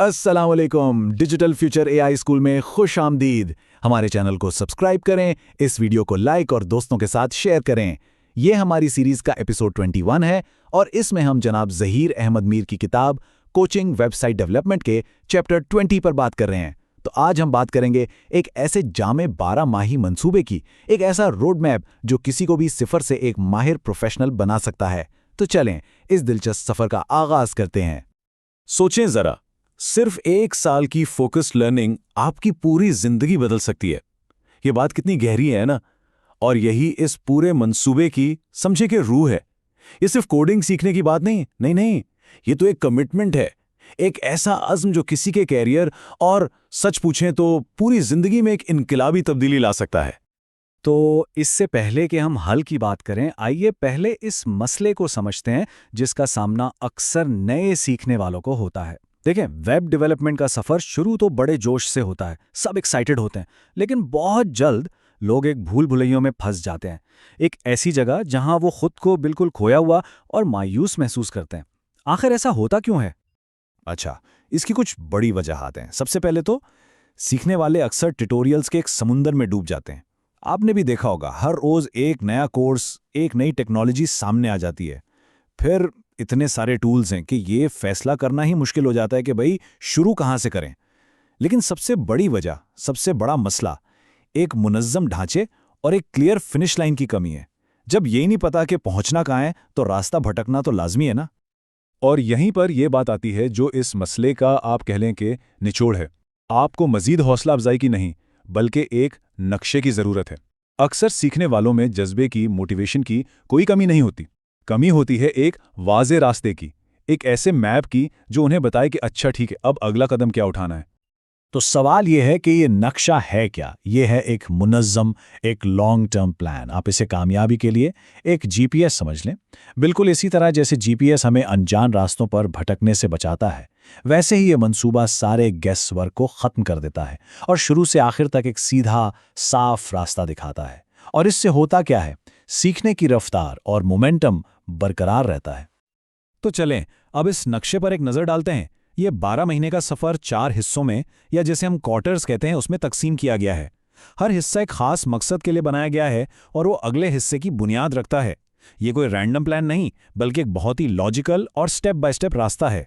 अस्सलाम वालेकुम। Digital future AI school में खुश आमदीद। हमारे चैनल को सब्सक्राइब करें, इस वीडियो को लाइक और दोस्तों के साथ शेयर करें। ये हमारी सीरीज का एपिसोड 21 है और इसमें हम जनाब ज़हीर अहमद मीर की किताब कोचिंग वेबसाइट डेवलपमेंट के चैप्टर 20 पर बात कर रहे हैं। तो आज हम बात करेंगे एक ऐसे जामे 12 माही मंसूबे की, एक ऐसा रोड मैप जो किसी को भी सिफर से एक माहिर प्रोफेशनल बना सकता है। तो चलें इस दिलचस्प सफर का आगाज करते हैं। सोचें जरा, सिर्फ 1 साल की फोकस्ड लर्निंग आपकी पूरी जिंदगी बदल सकती है। ये बात कितनी गहरी है ना? और यही इस पूरे मंसूबे की समझे कि रूह है। ये सिर्फ कोडिंग सीखने की बात नहीं, नहीं, ये तो एक कमिटमेंट है, एक ऐसा अज़्म जो किसी के कैरियर और सच पूछें तो पूरी जिंदगी में एक इनकलाबी तब्दीली ला सकता है। तो इससे पहले कि हम हल की बात करें, आइए पहले इस मसले को समझते हैं जिसका सामना अक्सर नए सीखने वालों को होता है। देखें, वेब डेवलपमेंट का सफ़र शुरू तो बड़े जोश से होता है, सब एक्साइटेड होते हैं, लेकिन बहुत जल्द लोग एक भूल भुलैयों में फंस जाते हैं। एक ऐसी जगह जहां वो खुद को बिल्कुल खोया हुआ और मायूस महसूस करते हैं। आखिर ऐसा होता क्यों है? अच्छा, इसकी कुछ बड़ी वजहात हैं। सबसे पहले तो सीखने वाले अक्सर ट्यूटोरियल्स के एक समुंदर में डूब जाते हैं। आपने भी देखा होगा, हर रोज एक नया कोर्स, एक नई टेक्नोलॉजी सामने आ जाती है। फिर इतने सारे टूल्स हैं कि ये फैसला करना ही मुश्किल हो जाता है कि भाई शुरू कहाँ से करें। लेकिन सबसे बड़ी वजह, सबसे बड़ा मसला एक मुनज़्ज़म ढांचे और एक क्लियर फिनिश लाइन की कमी है। जब ये नहीं पता कि पहुंचना कहाँ है तो रास्ता भटकना तो लाजमी है ना। और यहीं पर यह बात आती है जो इस मसले का आप कह लें कि निचोड़ है। आपको मजीद हौसला अफजाई की नहीं, बल्कि एक नक्शे की ज़रूरत है। अक्सर सीखने वालों में जज्बे की, मोटिवेशन की कोई कमी नहीं होती। कमी होती है एक वाज़े रास्ते की, एक ऐसे मैप की जो उन्हें बताए कि अच्छा ठीक है, अब अगला कदम क्या उठाना है। तो सवाल यह है कि ये नक्शा है क्या? ये है एक मुनज़्ज़म, एक लॉन्ग टर्म प्लान। आप इसे कामयाबी के लिए एक जीपीएस समझ लें। बिल्कुल इसी तरह जैसे जीपीएस हमें अनजान रास्तों पर भटकने से बचाता है, वैसे ही ये मंसूबा सारे गेस वर्क को ख़त्म कर देता है और शुरू से आखिर तक एक सीधा, साफ रास्ता दिखाता है। और इससे होता क्या है? सीखने की रफ्तार और मोमेंटम बरकरार रहता है। तो चलें अब इस नक्शे पर एक नज़र डालते हैं। ये 12 महीने का सफ़र 4 हिस्सों में, या जैसे हम क्वार्टर्स कहते हैं, उसमें तकसीम किया गया है। हर हिस्सा एक खास मकसद के लिए बनाया गया है और वो अगले हिस्से की बुनियाद रखता है। ये कोई रैंडम प्लान नहीं, बल्कि एक बहुत ही लॉजिकल और स्टेप बाय स्टेप रास्ता है।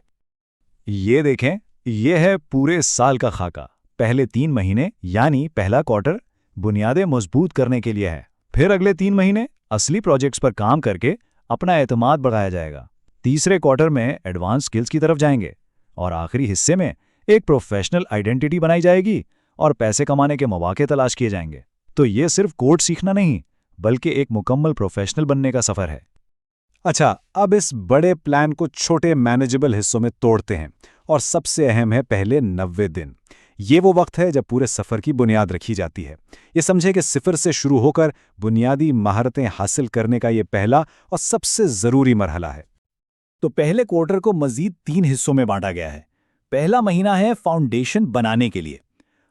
ये देखें, ये है पूरे साल का खाका। पहले 3 महीने यानी पहला क्वार्टर बुनियादें मजबूत करने के लिए है। फिर अगले 3 महीने असली प्रोजेक्ट्स पर काम करके अपना एतमाद बढ़ाया जाएगा। तीसरे क्वार्टर में एडवांस स्किल्स की तरफ जाएंगे और आखिरी हिस्से में एक प्रोफेशनल आइडेंटिटी बनाई जाएगी और पैसे कमाने के मौके तलाश किए जाएंगे। तो ये सिर्फ कोड सीखना नहीं, बल्कि एक मुकम्मल प्रोफेशनल बनने का सफ़र है। अच्छा, अब इस बड़े प्लान को छोटे मैनेजेबल हिस्सों में तोड़ते हैं और सबसे अहम है पहले 90 दिन। ये वो वक्त है जब पूरे सफ़र की बुनियाद रखी जाती है। ये समझे कि सिफर से शुरू होकर बुनियादी महारतें हासिल करने का ये पहला और सबसे ज़रूरी मरहला है। तो पहले क्वार्टर को मजीद 3 हिस्सों में बांटा गया है। पहला महीना है फाउंडेशन बनाने के लिए,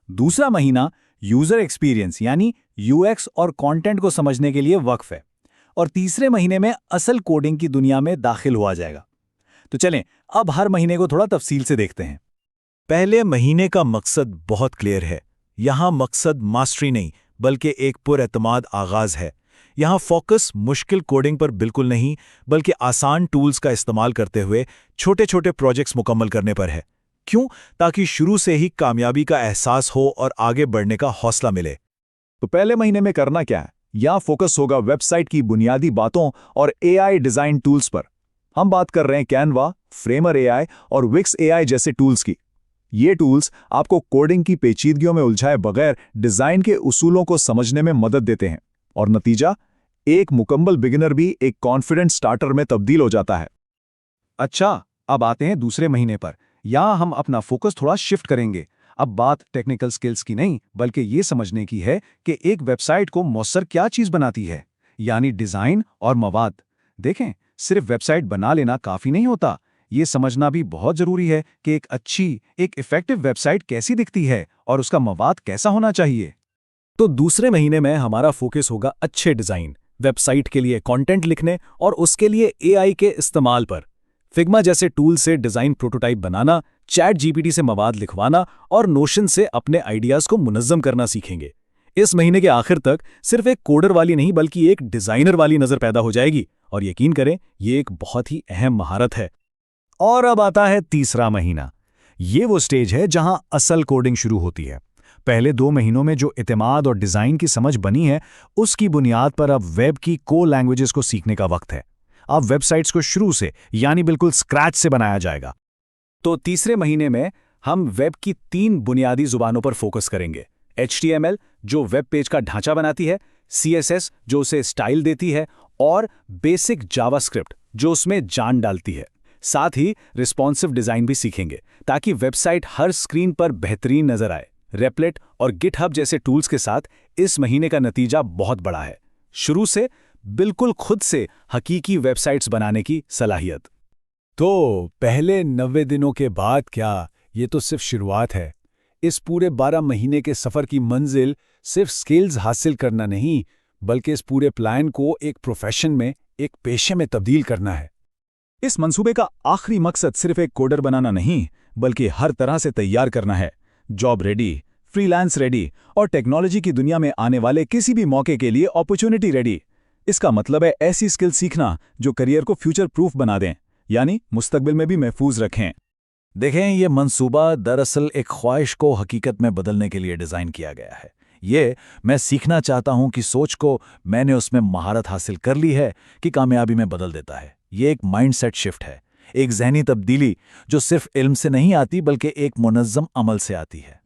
दूसरा महीना यूजर एक्सपीरियंस यानी यूएक्स और कंटेंट को समझने के लिए वक्फ है, और तीसरे महीने में असल कोडिंग की दुनिया में दाखिल हुआ जाएगा। तो चलें अब हर महीने को थोड़ा तफसील से देखते हैं। पहले महीने का मकसद बहुत क्लियर है। यहाँ मकसद मास्टरी नहीं, बल्कि एक पुरएतमाद आगाज है। यहाँ फोकस मुश्किल कोडिंग पर बिल्कुल नहीं, बल्कि आसान टूल्स का इस्तेमाल करते हुए छोटे छोटे प्रोजेक्ट्स मुकम्मल करने पर है। क्यों? ताकि शुरू से ही कामयाबी का एहसास हो और आगे बढ़ने का हौसला मिले। तो पहले महीने में करना क्या है? यहाँ फोकस होगा वेबसाइट की बुनियादी बातों और एआई डिज़ाइन टूल्स पर। हम बात कर रहे हैं कैनवा, फ्रेमर एआई और विक्स एआई जैसे टूल्स की। ये टूल्स आपको कोडिंग की पेचीदगियों में उलझाए बगैर डिज़ाइन के उसूलों को समझने में मदद देते हैं, और नतीजा एक मुकम्मल बिगिनर भी एक कॉन्फिडेंट स्टार्टर में तब्दील हो जाता है। अच्छा, अब आते हैं दूसरे महीने पर। यहाँ हम अपना फोकस थोड़ा शिफ्ट करेंगे। अब बात टेक्निकल स्किल्स की नहीं, बल्कि ये समझने की है कि एक वेबसाइट को मौसर क्या चीज़ बनाती है, यानी डिज़ाइन और मवाद। देखें, सिर्फ वेबसाइट बना लेना काफ़ी नहीं होता। ये समझना भी बहुत ज़रूरी है कि एक अच्छी, एक इफ़ेक्टिव वेबसाइट कैसी दिखती है और उसका मवाद कैसा होना चाहिए। तो दूसरे महीने में हमारा फोकस होगा अच्छे डिज़ाइन, वेबसाइट के लिए कंटेंट लिखने और उसके लिए एआई के इस्तेमाल पर। फिग्मा जैसे टूल से डिज़ाइन प्रोटोटाइप बनाना, चैट जीपीटी से मवाद लिखवाना और नोशन से अपने आइडियाज़ को मुनज़्ज़म करना सीखेंगे। इस महीने के आखिर तक सिर्फ एक कोडर वाली नहीं बल्कि एक डिज़ाइनर वाली नज़र पैदा हो जाएगी, और यकीन करें ये एक बहुत ही अहम महारत है। और अब आता है तीसरा महीना। ये वो स्टेज है जहां असल कोडिंग शुरू होती है। पहले 2 महीनों में जो इत्तेमाद और डिज़ाइन की समझ बनी है, उसकी बुनियाद पर अब वेब की को लैंग्वेजेस को सीखने का वक्त है। अब वेबसाइट्स को शुरू से यानी बिल्कुल स्क्रैच से बनाया जाएगा। तो तीसरे महीने में हम वेब की 3 बुनियादी जुबानों पर फोकस करेंगे। HTML जो वेब पेज का ढांचा बनाती है, CSS जो उसे स्टाइल देती है, और बेसिक जावास्क्रिप्ट जो उसमें जान डालती है। साथ ही रिस्पॉन्सिव डिज़ाइन भी सीखेंगे ताकि वेबसाइट हर स्क्रीन पर बेहतरीन नजर आए। रेपलेट और गिटहब जैसे टूल्स के साथ इस महीने का नतीजा बहुत बड़ा है। शुरू से बिल्कुल खुद से हकीकी वेबसाइट्स बनाने की सलाहियत। तो पहले 90 दिनों के बाद क्या, ये तो सिर्फ शुरुआत है। इस पूरे 12 महीने के सफ़र की मंजिल सिर्फ स्किल्स हासिल करना नहीं, बल्कि इस पूरे प्लान को एक प्रोफेशन में, एक पेशे में तब्दील करना है। इस मंसूबे का आखिरी मकसद सिर्फ एक कोडर बनाना नहीं, बल्कि हर तरह से तैयार करना है। जॉब रेडी, फ्रीलांस रेडी और टेक्नोलॉजी की दुनिया में आने वाले किसी भी मौके के लिए अपॉर्चुनिटी रेडी। इसका मतलब है ऐसी स्किल सीखना जो करियर को फ्यूचर प्रूफ बना दें, यानी मुस्तकबिल में भी महफूज रखें। देखें, ये मंसूबा दरअसल एक ख्वाहिश को हकीकत में बदलने के लिए डिज़ाइन किया गया है। ये मैं सीखना चाहता हूं कि सोच को मैंने उसमें महारत हासिल कर ली है कि कामयाबी में बदल देता है। ये एक माइंडसेट शिफ्ट है, एक ज़हनी तब्दीली जो सिर्फ इल्म से नहीं आती बल्कि एक मुनज़्ज़म अमल से आती है।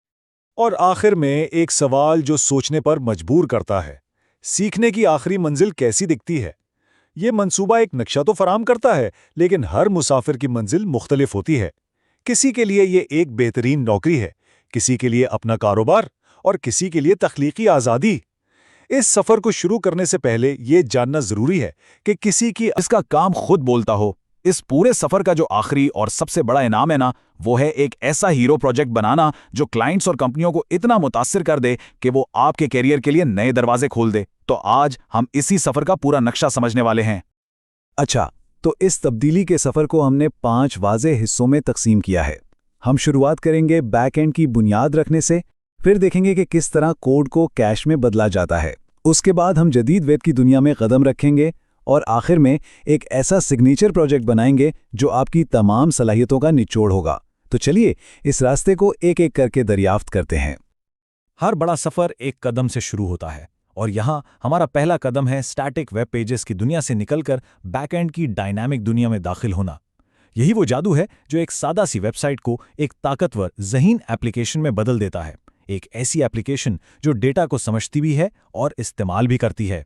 और आखिर में एक सवाल जो सोचने पर मजबूर करता है, सीखने की आखिरी मंजिल कैसी दिखती है? ये मंसूबा एक नक्शा तो फराहम करता है, लेकिन हर मुसाफिर की मंजिल मुख्तलिफ होती है। किसी के लिए ये एक बेहतरीन नौकरी है, किसी के लिए अपना कारोबार और किसी के लिए तख्लीकी आज़ादी। इस सफ़र को शुरू करने से पहले ये जानना ज़रूरी है कि किसी की इसका काम खुद बोलता हो। इस पूरे सफ़र का जो आखिरी और सबसे बड़ा इनाम है ना, वो है एक ऐसा हीरो प्रोजेक्ट बनाना जो क्लाइंट्स और कंपनियों को इतना मुतासिर कर दे कि वो आपके कैरियर के लिए नए दरवाजे खोल दे। तो आज हम इसी सफ़र का पूरा नक्शा समझने वाले हैं। अच्छा, तो इस तब्दीली के सफ़र को हमने 5 वाज़ेह हिस्सों में तकसीम किया है। हम शुरुआत करेंगे बैक एंड की बुनियाद रखने से, फिर देखेंगे कि किस तरह कोड को कैश में बदला जाता है। उसके बाद हम जदीद वेब की दुनिया में कदम रखेंगे और आखिर में एक ऐसा सिग्नेचर प्रोजेक्ट बनाएंगे जो आपकी तमाम सलाहियतों का निचोड़ होगा। तो चलिए इस रास्ते को एक एक करके दरियाफ्त करते हैं। हर बड़ा सफ़र एक कदम से शुरू होता है, और यहाँ हमारा पहला कदम है स्टैटिक वेब पेजेस की दुनिया से निकलकर बैकएंड की डायनामिक दुनिया में दाखिल होना। यही वो जादू है जो एक सादा सी वेबसाइट को एक ताकतवर ज़हीन एप्लीकेशन में बदल देता है। एक ऐसी एप्लीकेशन जो डेटा को समझती भी है और इस्तेमाल भी करती है।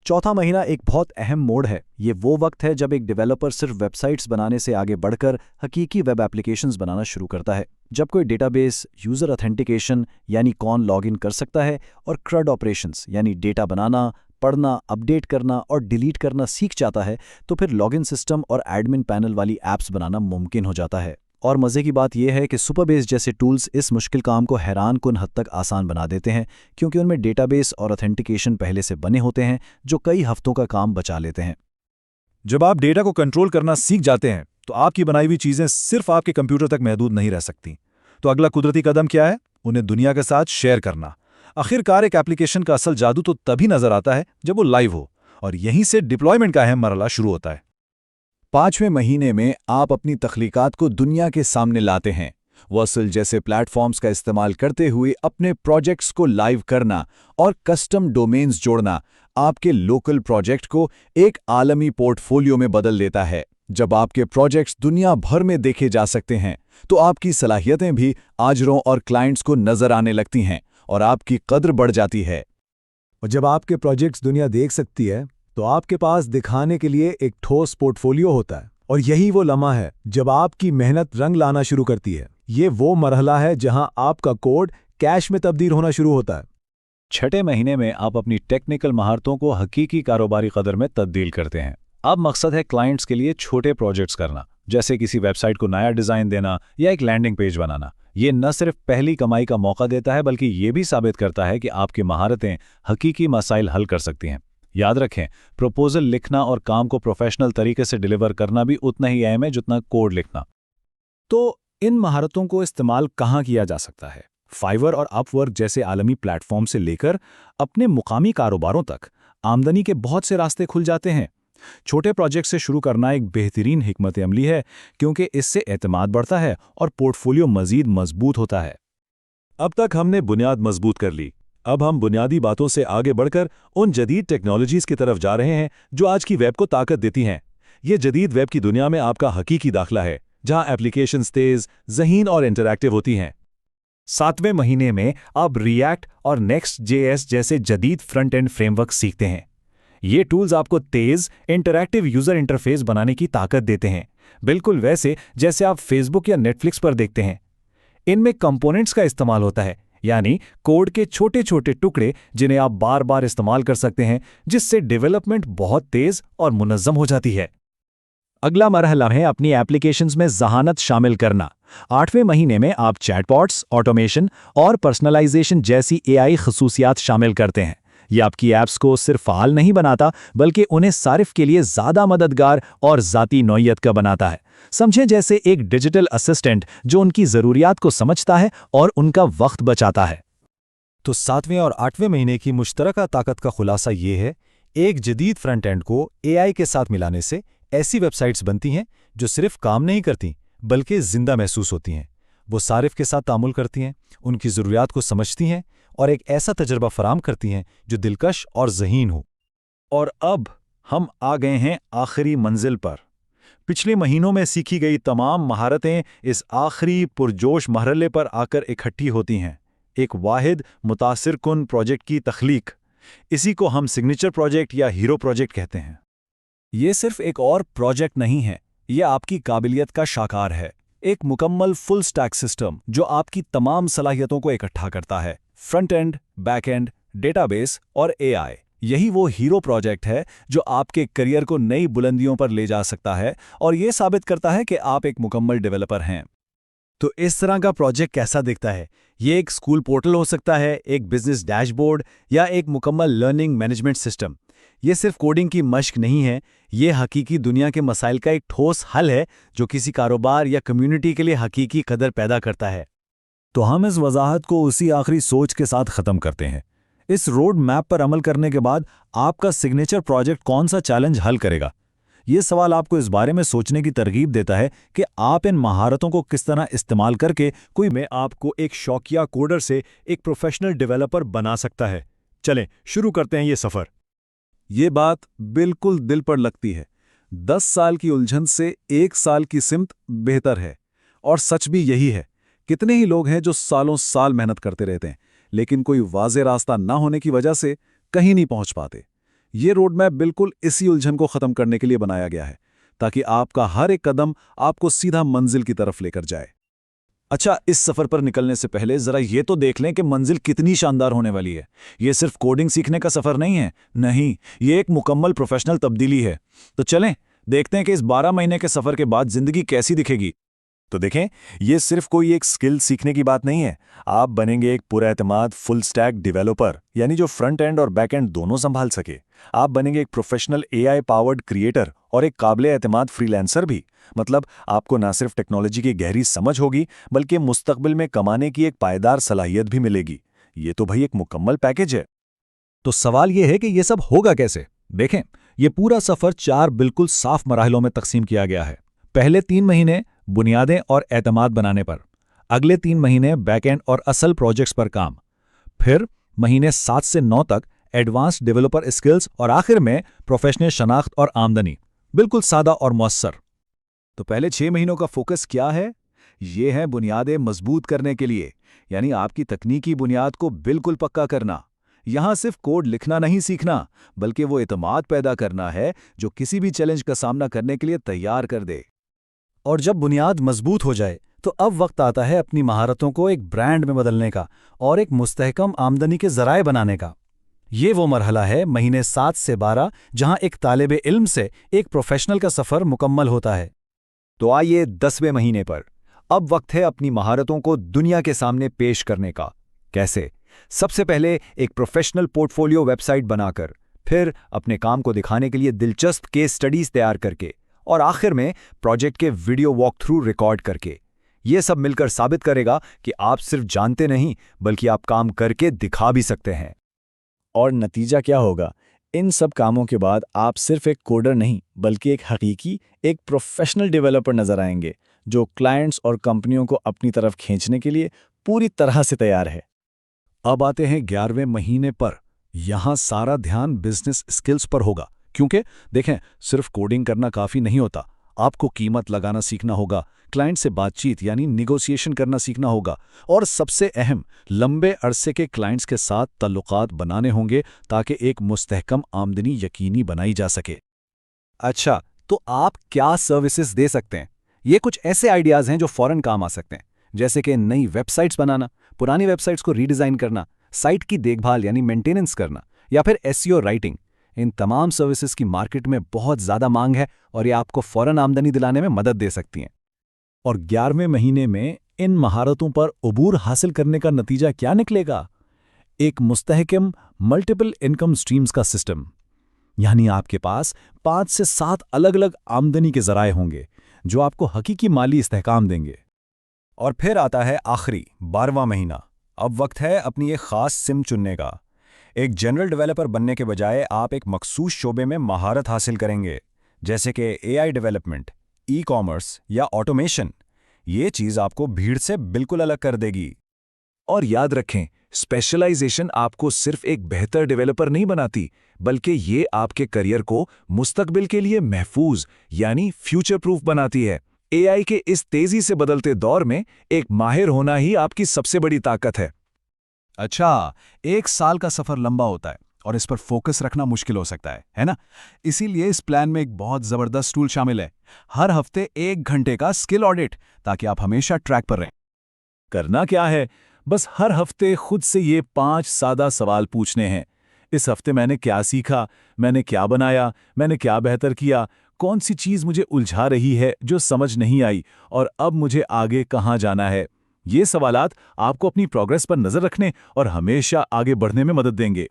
चौथा महीना एक बहुत अहम मोड़ है। ये वो वक्त है जब एक डेवलपर सिर्फ वेबसाइट्स बनाने से आगे बढ़कर हकीकी वेब एप्लीकेशंस बनाना शुरू करता है। जब कोई डेटाबेस, यूज़र ऑथेंटिकेशन यानी कौन लॉगिन कर सकता है, और CRUD ऑपरेशंस यानी डेटा बनाना, पढ़ना, अपडेट करना और डिलीट करना सीख जाता है, तो फिर लॉगिन सिस्टम और एडमिन पैनल वाली ऐप्स बनाना मुमकिन हो जाता है। और मज़े की बात यह है कि सुपरबेस जैसे टूल्स इस मुश्किल काम को हैरानकुन हद तक आसान बना देते हैं, क्योंकि उनमें डेटाबेस और ऑथेंटिकेशन पहले से बने होते हैं जो कई हफ्तों का काम बचा लेते हैं। जब आप डेटा को कंट्रोल करना सीख जाते हैं तो आपकी बनाई हुई चीज़ें सिर्फ आपके कंप्यूटर तक महदूद नहीं रह सकती। तो अगला कुदरती कदम क्या है? उन्हें दुनिया के साथ शेयर करना। आखिरकार एक एप्लीकेशन का असल जादू तो तभी नजर आता है जब वो लाइव हो, और यहीं से डिप्लॉयमेंट का अहम मरहला शुरू होता है। 5वें महीने में आप अपनी तख्लीकात को दुनिया के सामने लाते हैं। वर्सल जैसे प्लेटफॉर्म्स का इस्तेमाल करते हुए अपने प्रोजेक्ट्स को लाइव करना और कस्टम डोमेन्स जोड़ना आपके लोकल प्रोजेक्ट को एक आलमी पोर्टफोलियो में बदल देता है। जब आपके प्रोजेक्ट्स दुनिया भर में देखे जा सकते हैं, तो आपकी सलाहियतें भी आजरों और क्लाइंट्स को नजर आने लगती हैं और आपकी कद्र बढ़ जाती है। और जब आपके प्रोजेक्ट्स दुनिया देख सकती है, तो आपके पास दिखाने के लिए एक ठोस पोर्टफोलियो होता है। और यही वो लम्हा है जब आपकी मेहनत रंग लाना शुरू करती है। ये वो मरहला है जहां आपका कोड कैश में तब्दील होना शुरू होता है। छठे महीने में आप अपनी टेक्निकल महारतों को हकीकी कारोबारी कदर में तब्दील करते हैं। अब मकसद है क्लाइंट्स के लिए छोटे प्रोजेक्ट्स करना, जैसे किसी वेबसाइट को नया डिज़ाइन देना या एक लैंडिंग पेज बनाना। ये न सिर्फ पहली कमाई का मौका देता है, बल्कि ये भी साबित करता है कि आपकी महारतें हकीकी मसाइल हल कर सकती हैं। याद रखें, प्रपोजल लिखना और काम को प्रोफेशनल तरीके से डिलीवर करना भी उतना ही अहम है जितना कोड लिखना। तो इन महारतों को इस्तेमाल कहाँ किया जा सकता है? फाइवर और अपवर्क जैसे आलमी प्लेटफॉर्म से लेकर अपने मुकामी कारोबारों तक आमदनी के बहुत से रास्ते खुल जाते हैं। छोटे प्रोजेक्ट से शुरू करना एक बेहतरीन हिकमत अमली है, क्योंकि इससे एतमाद बढ़ता है और पोर्टफोलियो मजीद मजबूत होता है। अब तक हमने बुनियाद मजबूत कर ली। अब हम बुनियादी बातों से आगे बढ़कर उन जदीद टेक्नोलॉजीज की तरफ जा रहे हैं जो आज की वेब को ताकत देती हैं। ये जदीद वेब की दुनिया में आपका हकीकी दाखला है, जहां एप्लीकेशंस तेज, ज़हीन और इंटरैक्टिव होती हैं। 7वें महीने में आप रिएक्ट और Next.js जैसे जदीद फ्रंट एंड फ्रेमवर्क सीखते हैं। ये टूल्स आपको तेज, इंटरैक्टिव यूजर इंटरफेस बनाने की ताकत देते हैं, बिल्कुल वैसे जैसे आप फेसबुक या नेटफ्लिक्स पर देखते हैं। इनमें कंपोनेंट्स का इस्तेमाल होता है, यानी कोड के छोटे छोटे टुकड़े जिन्हें आप बार बार इस्तेमाल कर सकते हैं, जिससे डेवलपमेंट बहुत तेज और मुनज़्ज़म हो जाती है। अगला मरहला है अपनी एप्लीकेशंस में ज़हानत शामिल करना। 8वें महीने में आप चैटबॉट्स, ऑटोमेशन और पर्सनलाइजेशन जैसी एआई खसूसियात शामिल करते हैं। ये आपकी ऐप्स को सिर्फ फ़ाल नहीं बनाता, बल्कि उन्हें सारिफ के लिए ज़्यादा मददगार और ज़ाती नौइयत का बनाता है। समझें जैसे एक डिजिटल असिस्टेंट जो उनकी ज़रूरियात को समझता है और उनका वक्त बचाता है। तो 7वें और 8वें महीने की मुश्तरका ताकत का खुलासा ये है, एक जदीद फ्रंट एंड को एआई के साथ मिलाने से ऐसी वेबसाइट्स बनती हैं जो सिर्फ काम नहीं करती बल्कि जिंदा महसूस होती हैं। वो सारिफ के साथ तामुल करती हैं, उनकी ज़रूरियात को समझती हैं और एक ऐसा तजर्बा फराम करती हैं जो दिलकश और ज़हीन हो। और अब हम आ गए हैं आखिरी मंजिल पर। पिछले महीनों में सीखी गई तमाम महारतें इस आखिरी पुरजोश मरहले पर आकर इकट्ठी होती हैं, एक वाहिद मुतासिर कुन प्रोजेक्ट की तख्लीक। इसी को हम सिग्नेचर प्रोजेक्ट या हीरो प्रोजेक्ट कहते हैं। ये सिर्फ एक और प्रोजेक्ट नहीं है, ये आपकी काबिलियत का शाकार है। एक मुकम्मल फुल स्टैक सिस्टम जो आपकी तमाम सलाहियतों को इकट्ठा करता है, front end, back and, database और एआई। यही वो हीरो प्रोजेक्ट है जो आपके करियर को नई बुलंदियों पर ले जा सकता है और ये साबित करता है कि आप एक मुकम्मल डेवलपर हैं। तो इस तरह का प्रोजेक्ट कैसा दिखता है? ये एक स्कूल पोर्टल हो सकता है, एक बिजनेस डैशबोर्ड या एक मुकम्मल लर्निंग मैनेजमेंट सिस्टम। ये सिर्फ कोडिंग की मश्क नहीं है, ये हकीकी दुनिया के मसाइल का एक ठोस हल है जो किसी कारोबार या कम्युनिटी के लिए हकीकी कदर पैदा करता है। तो हम इस वजाहत को उसी आखिरी सोच के साथ ख़त्म करते हैं। इस रोड मैप पर अमल करने के बाद आपका सिग्नेचर प्रोजेक्ट कौन सा चैलेंज हल करेगा? ये सवाल आपको इस बारे में सोचने की तरगीब देता है कि आप इन महारतों को किस तरह इस्तेमाल करके कोई में आपको एक शौकिया कोडर से एक प्रोफेशनल डेवलपर बना सकता है। चलें शुरू करते हैं ये सफ़र। ये बात बिल्कुल दिल पर लगती है। 10 साल की उलझन से 1 साल की सिमत बेहतर है। और सच भी यही है। कितने ही लोग हैं जो सालों साल मेहनत करते रहते हैं, लेकिन कोई वाज़े रास्ता ना होने की वजह से कहीं नहीं पहुंच पाते। ये रोड मैप बिल्कुल इसी उलझन को ख़त्म करने के लिए बनाया गया है, ताकि आपका हर एक कदम आपको सीधा मंजिल की तरफ लेकर जाए। अच्छा, इस सफ़र पर निकलने से पहले ज़रा ये तो देख लें कि मंजिल कितनी शानदार होने वाली है। ये सिर्फ कोडिंग सीखने का सफ़र नहीं है, नहीं, ये एक मुकम्मल प्रोफेशनल तब्दीली है। तो चलें देखते हैं कि इस 12 महीने के सफ़र के बाद ज़िंदगी कैसी दिखेगी। तो देखें, ये सिर्फ कोई एक स्किल सीखने की बात नहीं है। आप बनेंगे एक पूरा एतमाद फुल स्टैक डेवलपर, यानी जो फ्रंट एंड और बैक एंड दोनों संभाल सके। आप बनेंगे एक प्रोफेशनल एआई पावर्ड क्रिएटर और एक काबिल एतमाद फ्रीलांसर भी। मतलब आपको ना सिर्फ टेक्नोलॉजी की गहरी समझ होगी, बल्कि मुस्तकबिल में कमाने की एक पायदार सलाहियत भी मिलेगी। ये तो भाई एक मुकम्मल पैकेज है। तो सवाल ये है कि ये सब होगा कैसे? देखें, ये पूरा सफ़र 4 बिल्कुल साफ मराहलों में तकसीम किया गया है। पहले 3 महीने बुनियादें और एतमाद बनाने पर, अगले 3 महीने बैकएंड और असल प्रोजेक्ट्स पर काम, फिर महीने 7 से 9 तक एडवांस डेवलपर स्किल्स और आखिर में प्रोफेशनल शनाख्त और आमदनी। बिल्कुल सादा और मौसर। तो पहले 6 महीनों का फोकस क्या है? ये है बुनियादें मजबूत करने के लिए, यानी आपकी तकनीकी बुनियाद को बिल्कुल पक्का करना। यहां सिर्फ कोड लिखना नहीं सीखना, बल्कि वो एतमाद पैदा करना है जो किसी भी चैलेंज का सामना करने के लिए तैयार कर दे। और जब बुनियाद मजबूत हो जाए तो अब वक्त आता है अपनी महारतों को एक ब्रांड में बदलने का और एक मुस्तहकम आमदनी के ज़राए बनाने का। ये वो मरहला है महीने 7 से 12 जहां एक तालिब इल्म से एक प्रोफेशनल का सफ़र मुकम्मल होता है। तो आइए 10वें महीने पर। अब वक्त है अपनी महारतों को दुनिया के सामने पेश करने का। कैसे? सबसे पहले एक प्रोफेशनल पोर्टफोलियो वेबसाइट बनाकर, پھر اپنے کام کو دکھانے کے لیے دلچسپ کیس سٹڈیز تیار کر کے، اور آخر میں پروجیکٹ کے ویڈیو واک تھرو ریکارڈ کر کے۔ یہ سب مل کر ثابت کرے گا کہ آپ صرف جانتے نہیں بلکہ آپ کام کر کے دکھا بھی سکتے ہیں۔ اور نتیجہ کیا ہوگا؟ ان سب کاموں کے بعد آپ صرف ایک کوڈر نہیں بلکہ ایک حقیقی، ایک پروفیشنل ڈیولپر نظر آئیں گے جو کلائنٹس اور کمپنیوں کو اپنی طرف کھینچنے کے لیے پوری طرح سے تیار ہے۔ اب آتے ہیں 11ویں مہینے پر۔ یہاں سارا دھیان بزنس اسکلز پر ہوگا، کیونکہ دیکھیں صرف کوڈنگ کرنا کافی نہیں ہوتا، آپ کو قیمت لگانا سیکھنا ہوگا، کلائنٹ سے بات چیت یعنی نیگوسیشن کرنا سیکھنا ہوگا، اور سب سے اہم لمبے عرصے کے کلائنٹس کے ساتھ تعلقات بنانے ہوں گے تاکہ ایک مستحکم آمدنی یقینی بنائی جا سکے۔ اچھا، تو آپ کیا سروسز دے سکتے ہیں؟ یہ کچھ ایسے آئیڈیاز ہیں جو فوراً کام آ سکتے ہیں، جیسے کہ نئی ویب سائٹس بنانا، پرانی ویب سائٹس کو ری ڈیزائن کرنا، سائٹ کی دیکھ بھال یعنی مینٹیننس کرنا، یا پھر SEO رائٹنگ۔ ان تمام سروسز کی مارکیٹ میں بہت زیادہ مانگ ہے اور یہ آپ کو فوراً آمدنی دلانے میں مدد دے سکتی ہیں۔ اور 11ویں مہینے میں ان مہارتوں پر عبور حاصل کرنے کا نتیجہ کیا نکلے گا؟ ایک مستحکم ملٹیپل انکم سٹریمز کا سسٹم، یعنی آپ کے پاس 5 سے 7 الگ الگ آمدنی کے ذرائع ہوں گے جو آپ کو حقیقی مالی استحکام دیں گے۔ اور پھر آتا ہے آخری 12واں مہینہ۔ اب وقت ہے اپنی ایک خاص سم چننے کا۔ ایک جنرل ڈیولپر بننے کے بجائے آپ ایک مخصوص شعبے میں مہارت حاصل کریں گے، جیسے کہ AI ڈیولپمنٹ، ای کامرس یا آٹومیشن۔ یہ چیز آپ کو بھیڑ سے بالکل الگ کر دے گی۔ اور یاد رکھیں، اسپیشلائزیشن آپ کو صرف ایک بہتر ڈیولپر نہیں بناتی، بلکہ یہ آپ کے کریئر کو مستقبل کے لیے محفوظ یعنی فیوچر پروف بناتی ہے۔ AI کے اس تیزی سے بدلتے دور میں ایک ماہر ہونا ہی آپ کی سب سے بڑی طاقت ہے۔ اچھا، 1 سال کا سفر لمبا ہوتا ہے اور اس پر فوکس رکھنا مشکل ہو سکتا ہے نا؟ اسی لیے اس پلان میں ایک بہت زبردست ٹول شامل ہے، ہر ہفتے 1 گھنٹے کا اسکل آڈٹ، تاکہ آپ ہمیشہ ٹریک پر رہیں۔ کرنا کیا ہے؟ بس ہر ہفتے خود سے یہ 5 سادہ سوال پوچھنے ہیں۔ اس ہفتے میں نے کیا سیکھا؟ میں نے کیا بنایا؟ میں نے کیا بہتر کیا؟ کون سی چیز مجھے الجھا رہی ہے جو سمجھ نہیں آئی؟ اور اب مجھے آگے کہاں جانا ہے؟ یہ سوالات آپ کو اپنی پروگریس پر نظر رکھنے اور ہمیشہ آگے بڑھنے میں مدد دیں گے۔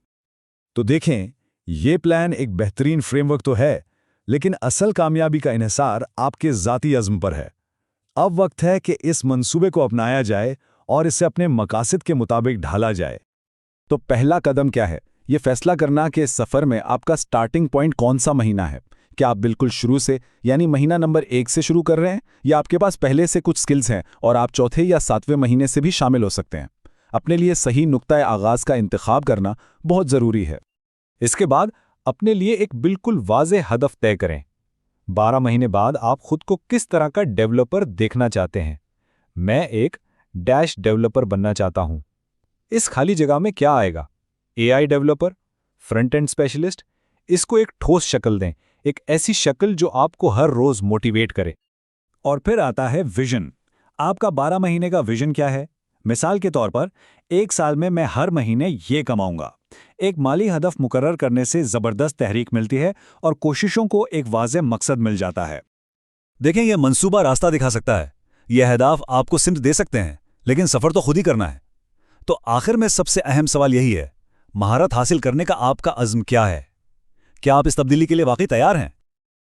تو دیکھیں، یہ پلان ایک بہترین فریم ورک تو ہے، لیکن اصل کامیابی کا انحصار آپ کے ذاتی عزم پر ہے۔ اب وقت ہے کہ اس منصوبے کو اپنایا جائے اور اسے اپنے مقاصد کے مطابق ڈھالا جائے۔ تو پہلا قدم کیا ہے؟ یہ فیصلہ کرنا کہ اس سفر میں آپ کا سٹارٹنگ پوائنٹ کون سا مہینہ ہے۔ کیا آپ بالکل شروع سے یعنی مہینہ نمبر 1 سے شروع کر رہے ہیں، یا آپ کے پاس پہلے سے کچھ سکلز ہیں اور آپ چوتھے یا 7ویں مہینے سے بھی شامل ہو سکتے ہیں؟ اپنے لیے صحیح نقطۂ آغاز کا انتخاب کرنا بہت ضروری ہے۔ اس کے بعد اپنے لیے ایک بالکل واضح ہدف طے کریں۔ 12 مہینے بعد آپ خود کو کس طرح کا ڈیولپر دیکھنا چاہتے ہیں؟ میں ایک ڈیش ڈیولپر بننا چاہتا ہوں۔ اس خالی جگہ میں کیا آئے گا؟ AI developer, front end specialist? اس کو ایک ٹھوس شکل دیں، ایک ایسی شکل جو آپ کو ہر روز موٹیویٹ کرے۔ اور پھر آتا ہے ویژن۔ آپ کا 12 مہینے کا ویژن کیا ہے؟ مثال کے طور پر 1 سال میں ہر مہینے یہ کماؤں گا۔ ایک مالی ہدف مقرر کرنے سے زبردست تحریک ملتی ہے اور کوششوں کو ایک واضح مقصد مل جاتا ہے۔ دیکھیں، یہ منصوبہ راستہ دکھا سکتا ہے، یہ اہداف آپ کو سمت دے سکتے ہیں، لیکن سفر تو خود ہی کرنا ہے۔ تو آخر میں سب سے اہم سوال یہی ہے، مہارت حاصل کرنے کا آپ کا عزم کیا ہے؟ کیا آپ اس تبدیلی کے لیے واقعی تیار ہیں؟